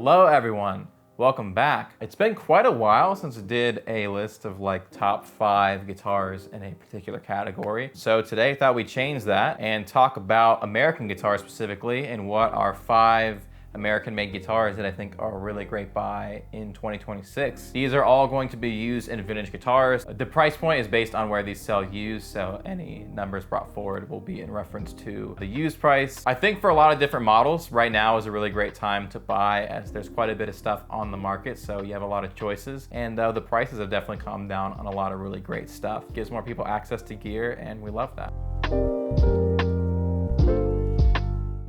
Hello everyone, welcome back. It's been quite a while since I did a list of like top 5 guitars in a particular category. So today I thought we'd change that and talk about American guitars specifically and what are 5 American-made guitars that I think are a really great buy in 2026. These are all going to be used in vintage guitars. The price point is based on where these sell used, so any numbers brought forward will be in reference to the used price. I think for a lot of different models, right now is a really great time to buy as there's quite a bit of stuff on the market, so you have a lot of choices. And the prices have definitely calmed down on a lot of really great stuff. Gives more people access to gear, and we love that.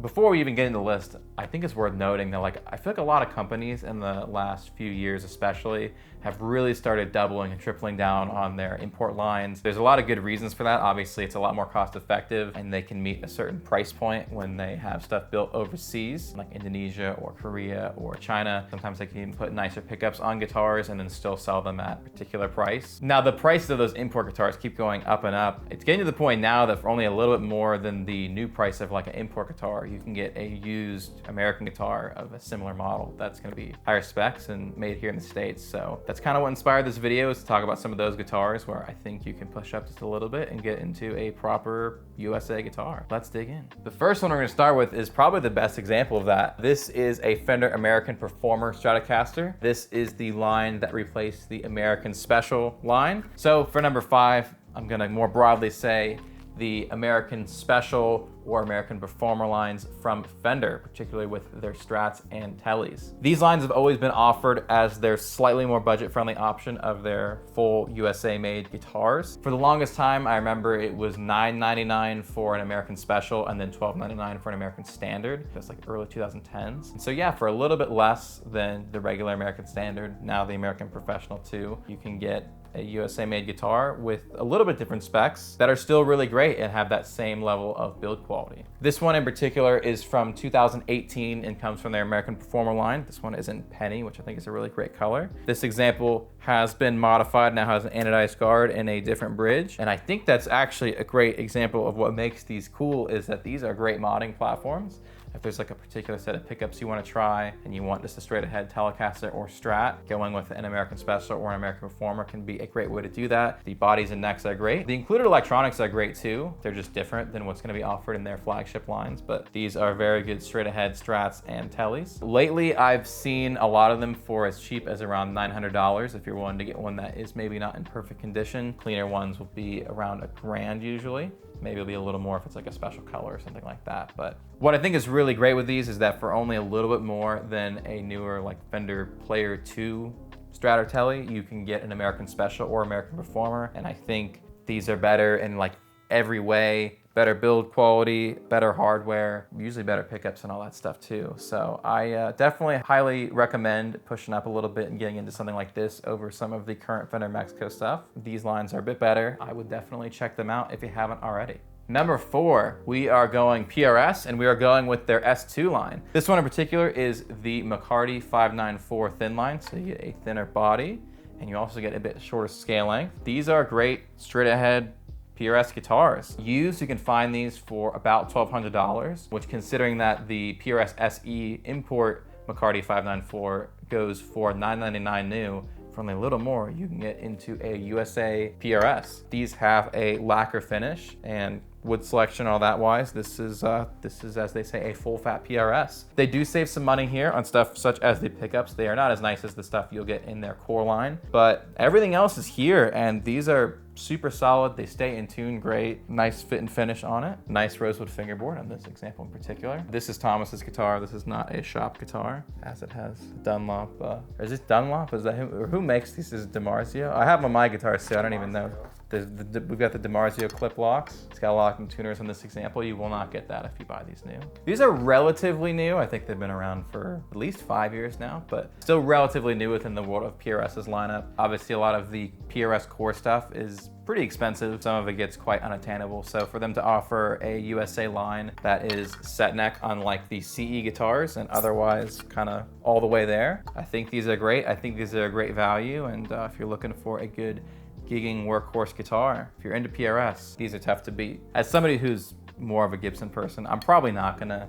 Before we even get into the list, I think it's worth noting that I feel like a lot of companies in the last few years especially have really started doubling and tripling down on their import lines. There's a lot of good reasons for that. Obviously, it's a lot more cost effective and they can meet a certain price point when they have stuff built overseas, like Indonesia or Korea or China. Sometimes they can even put nicer pickups on guitars and then still sell them at a particular price. Now, the prices of those import guitars keep going up and up. It's getting to the point now that for only a little bit more than the new price of like an import guitar, you can get a used American guitar of a similar model that's going to be higher specs and made here in the States. So that's kind of what inspired this video, is to talk about some of those guitars where I think you can push up just a little bit and get into a proper USA guitar. Let's dig in. The first one we're going to start with is probably the best example of that. This is a Fender American Performer Stratocaster. This is the line that replaced the American Special line. So for number 5, I'm going to more broadly say the American Special or American Performer lines from Fender, particularly with their Strats and Tellies. These lines have always been offered as their slightly more budget-friendly option of their full USA-made guitars. For the longest time, I remember it was $9.99 for an American Special and then $12.99 for an American Standard. That's like early 2010s. And so yeah, for a little bit less than the regular American Standard, now the American Professional 2, you can get a USA-made guitar with a little bit different specs that are still really great and have that same level of build quality. This one in particular is from 2018 and comes from their American Performer line. This one is in Penny, which I think is a really great color. This example has been modified, now has an anodized guard and a different bridge. And I think that's actually a great example of what makes these cool, is that these are great modding platforms. If there's like a particular set of pickups you want to try and you want just a straight ahead Telecaster or Strat, going with an American Special or an American Performer can be a great way to do that. The bodies and necks are great. The included electronics are great too. They're just different than what's going to be offered in their flagship lines, but these are very good straight ahead Strats and Tellies. Lately, I've seen a lot of them for as cheap as around $900 if you're willing to get one that is maybe not in perfect condition. Cleaner ones will be around $1,000 usually. Maybe it'll be a little more if it's like a special color or something like that. But what I think is really great with these is that for only a little bit more than a newer like Fender Player 2 Strat or Telly, you can get an American Special or American Performer. And I think these are better in like every way. Better build quality, better hardware, usually better pickups and all that stuff too. So I definitely highly recommend pushing up a little bit and getting into something like this over some of the current Fender Mexico stuff. These lines are a bit better. I would definitely check them out if you haven't already. Number 4, we are going PRS, and we are going with their S2 line. This one in particular is the McCarty 594 thin line, so you get a thinner body, and you also get a bit shorter scale length. These are great straight ahead PRS guitars. Used, you can find these for about $1,200, which considering that the PRS SE import McCarty 594 goes for $999 new, for only a little more, you can get into a USA PRS. These have a lacquer finish and wood selection, all that wise. This is, as they say, a full fat PRS. They do save some money here on stuff such as the pickups. They are not as nice as the stuff you'll get in their core line, but everything else is here, and these are super solid. They stay in tune great. Nice fit and finish on it. Nice rosewood fingerboard on this example in particular. This is Thomas's guitar. This is not a shop guitar, as it has Dunlop. Is this Dunlop? Is that who makes these? Is it DiMarzio? I have them on my guitar too. I don't even know. We've got the DiMarzio clip locks. It's got locking tuners on this example. You will not get that if you buy these new. These are relatively new. I think they've been around for at least 5 years now, but still relatively new within the world of PRS's lineup. Obviously, a lot of the PRS core stuff is pretty expensive. Some of it gets quite unattainable. So for them to offer a USA line that is set neck unlike the CE guitars and otherwise kind of all the way there, I think these are great. I think these are a great value. And if you're looking for a good gigging workhorse guitar, if you're into PRS, these are tough to beat. As somebody who's more of a Gibson person, I'm probably not gonna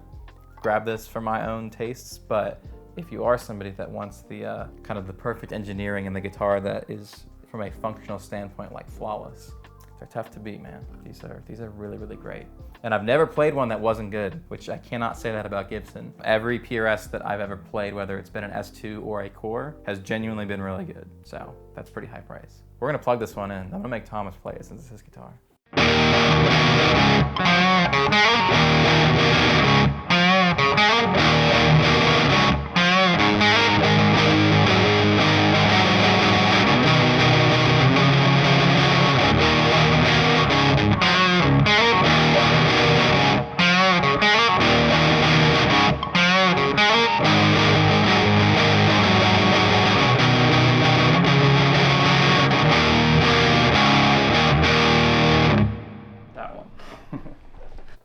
grab this for my own tastes, but if you are somebody that wants the kind of the perfect engineering in the guitar that is, from a functional standpoint, like flawless. They're tough to beat, man. These are really, really great. And I've never played one that wasn't good, which I cannot say that about Gibson. Every PRS that I've ever played, whether it's been an S2 or a Core, has genuinely been really good. So that's pretty high praise. We're gonna plug this one in. I'm gonna make Thomas play it since it's his guitar.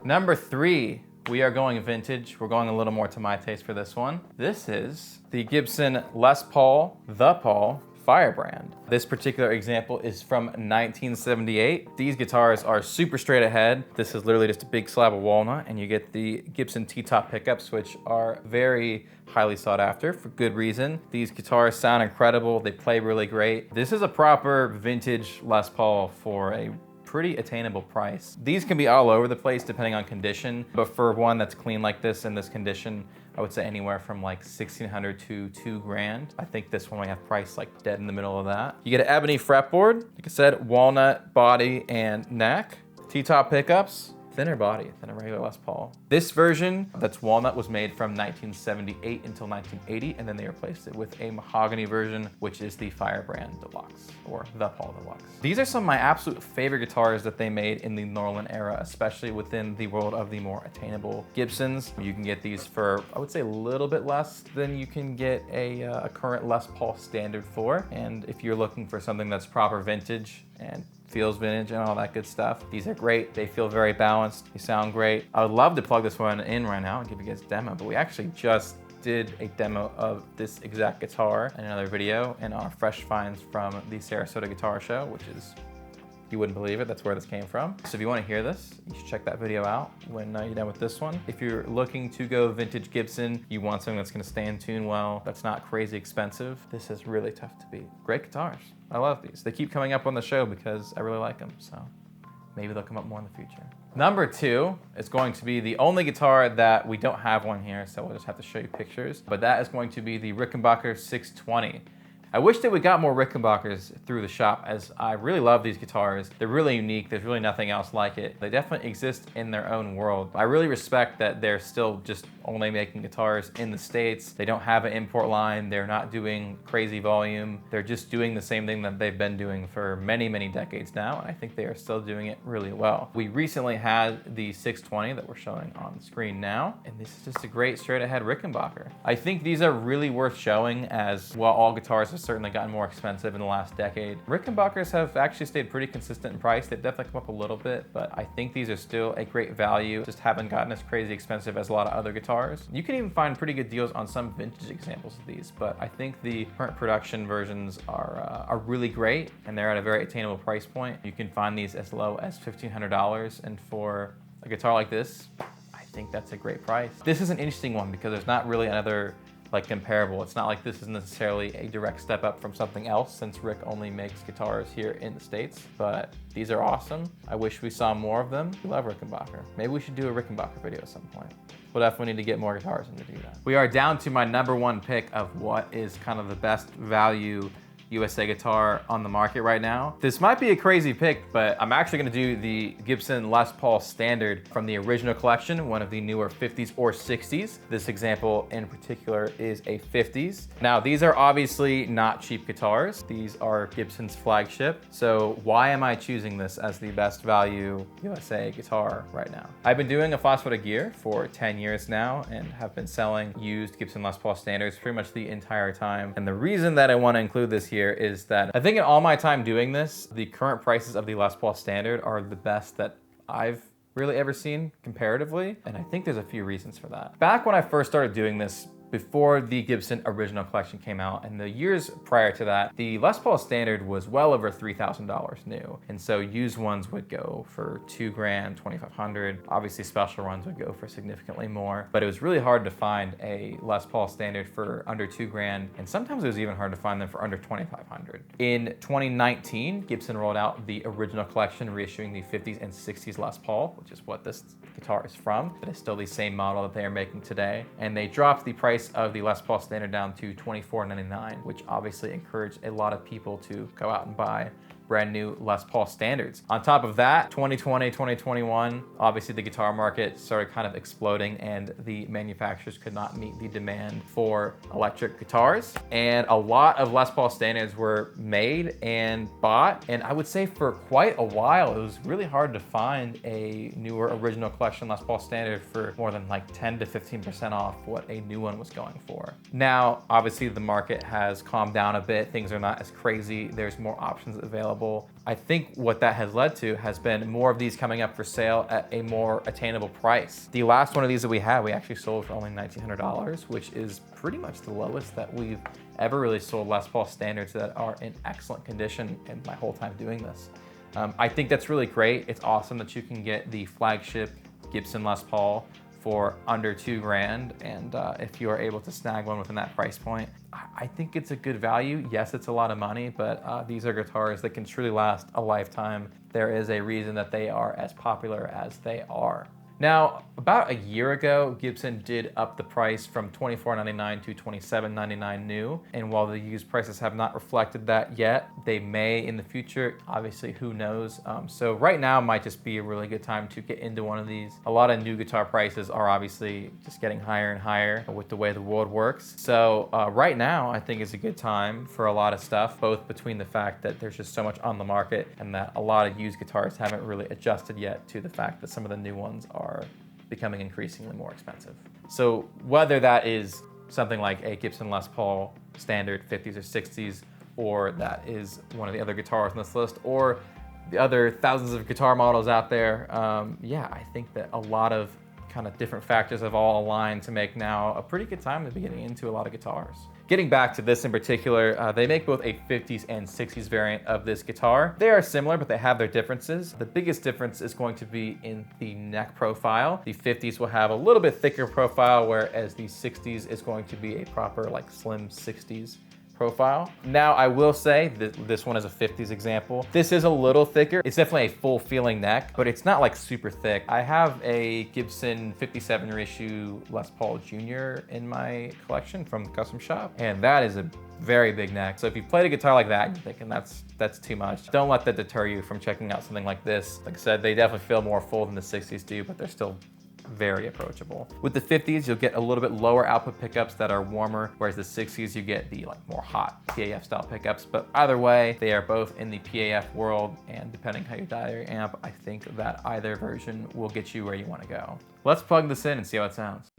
Number 3, we are going vintage. We're going a little more to my taste for this one. This is the Gibson Les Paul, the Paul Firebrand. This particular example is from 1978. These guitars are super straight ahead. This is literally just a big slab of walnut, and you get the Gibson T-top pickups, which are very highly sought after for good reason. These guitars sound incredible. They play really great. This is a proper vintage Les Paul for a pretty attainable price. These can be all over the place depending on condition, but for one that's clean like this in this condition, I would say anywhere from like $1,600 to $2,000. I think this one might have priced like dead in the middle of that. You get an ebony fretboard, like I said, walnut body and neck, T-top pickups, thinner body than a regular Les Paul. This version that's walnut was made from 1978 until 1980, and then they replaced it with a mahogany version, which is the Firebrand Deluxe, or the Paul Deluxe. These are some of my absolute favorite guitars that they made in the Norland era, especially within the world of the more attainable Gibsons. You can get these for, I would say, a little bit less than you can get a current Les Paul standard for. And if you're looking for something that's proper vintage and feels vintage and all that good stuff, these are great. They feel very balanced. They sound great. I would love to plug this one in right now and give you guys a demo, but we actually just did a demo of this exact guitar in another video in our Fresh Finds from the Sarasota Guitar Show, which is, you wouldn't believe it, that's where this came from. So if you want to hear this, you should check that video out when you're done with this one. If you're looking to go vintage Gibson, you want something that's going to stay in tune well, that's not crazy expensive, this is really tough to beat. Great guitars. I love these. They keep coming up on the show because I really like them, so maybe they'll come up more in the future. Number 2 is going to be the only guitar that we don't have one here, so we'll just have to show you pictures, but that is going to be the Rickenbacker 620. I wish that we got more Rickenbackers through the shop, as I really love these guitars. They're really unique. There's really nothing else like it. They definitely exist in their own world. I really respect that they're still just only making guitars in the States. They don't have an import line. They're not doing crazy volume. They're just doing the same thing that they've been doing for many, many decades now, and I think they are still doing it really well. We recently had the 620 that we're showing on the screen now, and this is just a great straight ahead Rickenbacker. I think these are really worth showing, as while all guitars have certainly gotten more expensive in the last decade, Rickenbackers have actually stayed pretty consistent in price. They've definitely come up a little bit, but I think these are still a great value, just haven't gotten as crazy expensive as a lot of other guitars. You can even find pretty good deals on some vintage examples of these, but I think the current production versions are really great, and they're at a very attainable price point. You can find these as low as $1,500, and for a guitar like this, I think that's a great price. This is an interesting one because there's not really another like comparable. It's not like this is necessarily a direct step up from something else, since Rick only makes guitars here in the States, but these are awesome. I wish we saw more of them. We love Rickenbacker. Maybe we should do a Rickenbacker video at some point. We'll definitely need to get more guitars in to do that. We are down to my number 1 pick of what is kind of the best value USA guitar on the market right now. This might be a crazy pick, but I'm actually gonna do the Gibson Les Paul Standard from the original collection, one of the newer 50s or 60s. This example in particular is a 50s. Now, these are obviously not cheap guitars. These are Gibson's flagship. So why am I choosing this as the best value USA guitar right now? I've been doing a Foot of Gear for 10 years now and have been selling used Gibson Les Paul Standards pretty much the entire time. And the reason that I want to include this here is that I think in all my time doing this, the current prices of the Les Paul Standard are the best that I've really ever seen comparatively, and I think there's a few reasons for that. Back when I first started doing this before the Gibson original collection came out. And the years prior to that, the Les Paul Standard was well over $3,000 new. And so used ones would go for $2 grand, $2,500. Obviously special runs would go for significantly more, but it was really hard to find a Les Paul Standard for under $2 grand. And sometimes it was even hard to find them for under $2,500. In 2019, Gibson rolled out the original collection, reissuing the 50s and 60s Les Paul, which is what this guitar is from, but it's still the same model that they are making today. And they dropped the price of the Les Paul Standard down to $24.99, which obviously encouraged a lot of people to go out and buy brand new Les Paul Standards. On top of that, 2020, 2021, obviously the guitar market started kind of exploding and the manufacturers could not meet the demand for electric guitars. And a lot of Les Paul Standards were made and bought. And I would say for quite a while, it was really hard to find a newer original collection Les Paul Standard for more than like 10 to 15% off what a new one was going for. Now, obviously the market has calmed down a bit. Things are not as crazy. There's more options available. I think what that has led to has been more of these coming up for sale at a more attainable price. The last one of these that we had, we actually sold for only $1,900, which is pretty much the lowest that we've ever really sold Les Paul Standards that are in excellent condition in my whole time doing this. I think that's really great. It's awesome that you can get the flagship Gibson Les Paul for under $2 grand, and if you are able to snag one within that price point, I think it's a good value. Yes, it's a lot of money, but these are guitars that can truly last a lifetime. There is a reason that they are as popular as they are. Now, about a year ago, Gibson did up the price from $24.99 to $27.99 new. And while the used prices have not reflected that yet, they may in the future. Obviously, who knows? So right now might just be a really good time to get into one of these. A lot of new guitar prices are obviously just getting higher and higher with the way the world works. So right now, I think is a good time for a lot of stuff, both between the fact that there's just so much on the market and that a lot of used guitars haven't really adjusted yet to the fact that some of the new ones are becoming increasingly more expensive. So whether that is something like a Gibson Les Paul Standard 50s or 60s, or that is one of the other guitars on this list, or the other thousands of guitar models out there, yeah, I think that a lot of kind of different factors have all aligned to make now a pretty good time to be getting into a lot of guitars. Getting back to this in particular, they make both a 50s and 60s variant of this guitar. They are similar, but they have their differences. The biggest difference is going to be in the neck profile. The 50s will have a little bit thicker profile, whereas the 60s is going to be a proper like slim 60s profile. Now, I will say that this one is a 50s example. This is a little thicker. It's definitely a full feeling neck, but it's not like super thick. I have a Gibson 57 reissue Les Paul Jr. in my collection from the custom shop, and that is a very big neck. So if you've played a guitar like that, you're thinking that's too much, don't let that deter you from checking out something like this. Like I said, they definitely feel more full than the 60s do, but they're still very approachable. With the 50s, you'll get a little bit lower output pickups that are warmer, whereas the 60s, you get the like more hot PAF style pickups. But either way, they are both in the PAF world, and depending how you dial your amp, I think that either version will get you where you want to go. Let's plug this in and see how it sounds.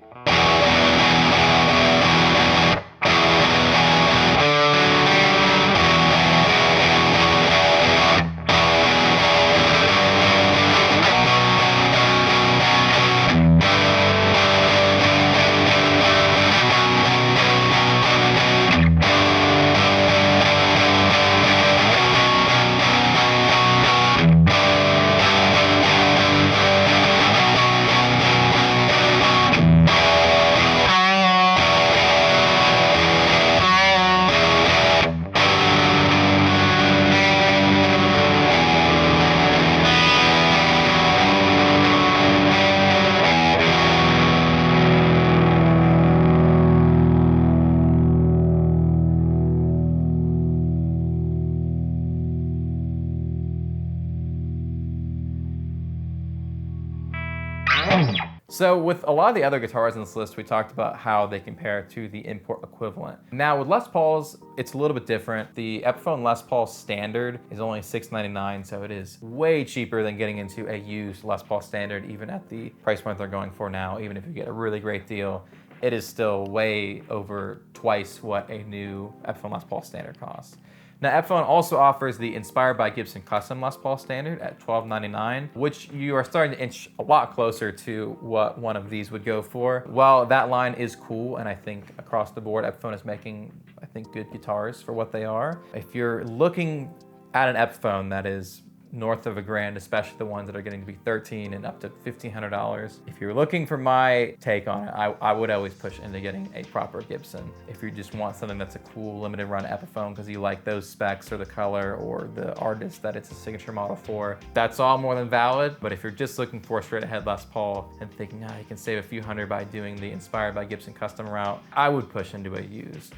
So with a lot of the other guitars on this list, we talked about how they compare to the import equivalent. Now with Les Pauls, it's a little bit different. The Epiphone Les Paul Standard is only $699, so it is way cheaper than getting into a used Les Paul Standard, even at the price point they're going for now. Even if you get a really great deal, it is still way over twice what a new Epiphone Les Paul Standard costs. Now, Epiphone also offers the Inspired by Gibson Custom Les Paul standard at $12.99, which you are starting to inch a lot closer to what one of these would go for. While that line is cool, and I think across the board, Epiphone is making, I think, good guitars for what they are. If you're looking at an Epiphone that is north of $1,000, especially the ones that are getting to be $1,300 and up to $1,500. If you're looking for my take on it, I would always push into getting a proper Gibson. If you just want something that's a cool limited run Epiphone because you like those specs or the color or the artist that it's a signature model for, that's all more than valid. But if you're just looking for a straight ahead Les Paul and thinking, you can save a few hundred by doing the Inspired by Gibson Custom route, I would push into a used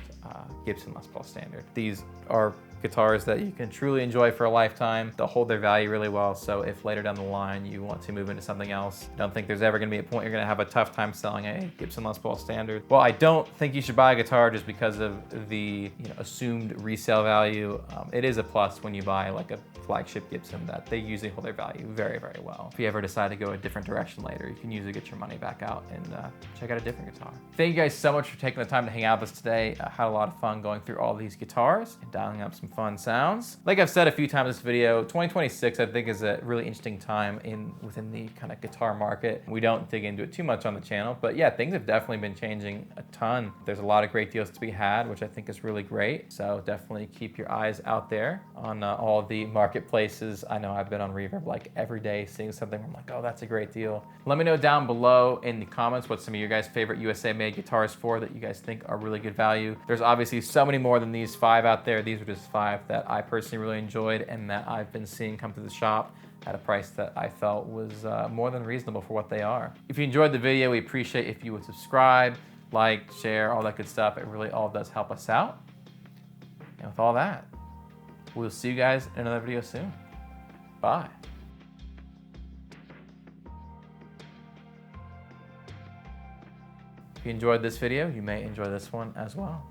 Gibson Les Paul standard. These are guitars that you can truly enjoy for a lifetime. They'll hold their value really well, so if later down the line you want to move into something else, I don't think there's ever gonna be a point you're gonna have a tough time selling a Gibson Les Paul standard. Well, I don't think you should buy a guitar just because of the assumed resale value. It is a plus when you buy like a flagship Gibson that they usually hold their value very, very well. If you ever decide to go a different direction later, you can usually get your money back out and check out a different guitar. Thank you guys so much for taking the time to hang out with us today. I had a lot of fun going through all these guitars and dialing up some fun sounds. Like I've said a few times in this video, 2026 I think is a really interesting time within the kind of guitar market. We don't dig into it too much on the channel, but yeah, things have definitely been changing a ton. There's a lot of great deals to be had, which I think is really great. So definitely keep your eyes out there on all the marketplaces. I know I've been on Reverb like every day seeing something where I'm like, oh, that's a great deal. Let me know down below in the comments what some of your guys' favorite USA made guitars for that you guys think are really good value. There's obviously so many more than these 5 out there. These are just 5 that I personally really enjoyed and that I've been seeing come to the shop at a price that I felt was more than reasonable for what they are. If you enjoyed the video, we appreciate if you would subscribe, like, share, all that good stuff. It really all does help us out. And with all that, we'll see you guys in another video soon. Bye. If you enjoyed this video, you may enjoy this one as well.